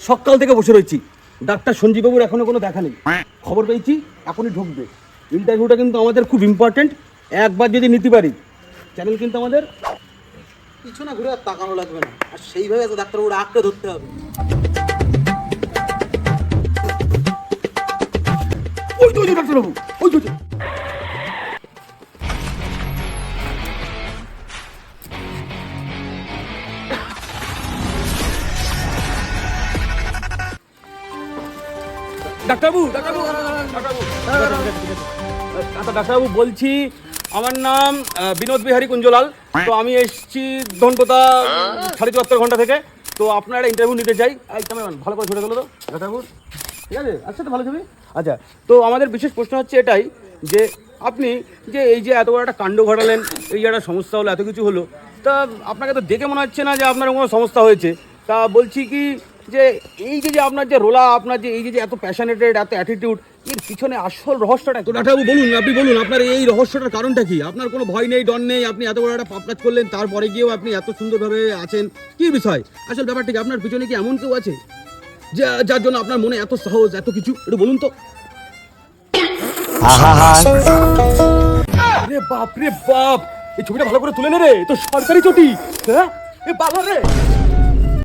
সকাল থেকে বসে রয়েছি, ডাক্তার সঞ্জীববাবুর এখনো কোনো দেখা নেই। খবর পেয়েছি এখনই ঢুকবে। ইন্টারভিউটা কিন্তু আমাদের খুব ইম্পর্টেন্ট, একবার যদি নিতে পারি চ্যানেল কিন্তু আমাদের পিছনে ঘুরে আর তাকানো লাগবে না, আর সেইভাবে তো ডাক্তারবাবুর আঁকড়ে ধরতে হবে। ওই তো ডাক্তারবাবু, ওই তো ডাক্তারবাবু। ডাক্তারবাবু বলছি, আমার নাম বিনোদ বিহারী কুঞ্জলাল। তো আমি এসেছি ধনপোতা ৭.৭ ঘন্টা থেকে। তো আপনারা একটা ইন্টারভিউ নিতে চাই। ভালো করে ছুটে গেলো তো ডাক্তারবাবু, ঠিক আছে? আচ্ছা, তো ভালো ছবি। আচ্ছা, তো আমাদের বিশেষ প্রশ্ন হচ্ছে এটাই যে আপনি যে এই যে এত বড় একটা কাণ্ড ঘটালেন, এই যে একটা সমস্যা হলো, এত কিছু হলো, তা আপনাকে তো দেখে মনে হচ্ছে না যে আপনার কোনো সমস্যা হয়েছে। তা বলছি কি যে এই যে আপনার যে রোলা, আপনার যে এই যে এত প্যাশনেটেড, এত অ্যাটিটিউড, এর পিছনে আসল রহস্যটা তো ডাক্তারবাবু বলুন, আপনি বলুন আপনার এই রহস্যটার কারণটা কি? আপনার কোনো ভয় নেই, ডর নেই, আপনি এত বড় একটা পাপ কাজ করলেন, তারপরে গিয়েও আপনি এত সুন্দরভাবে আছেন, কি বিষয়? আসল ব্যাপারটা কি? আপনার পিছনে কি এমন কেউ আছে যার জন্য আপনার মনে এত সাহস, এত কিছু? একটু বলুন তো। রে বাপ রে বাপ, এই ছবিটা ভালো করে তুলে নে রে, তো সরকারি ছুটি। হ্যাঁ, এ বাবা রে।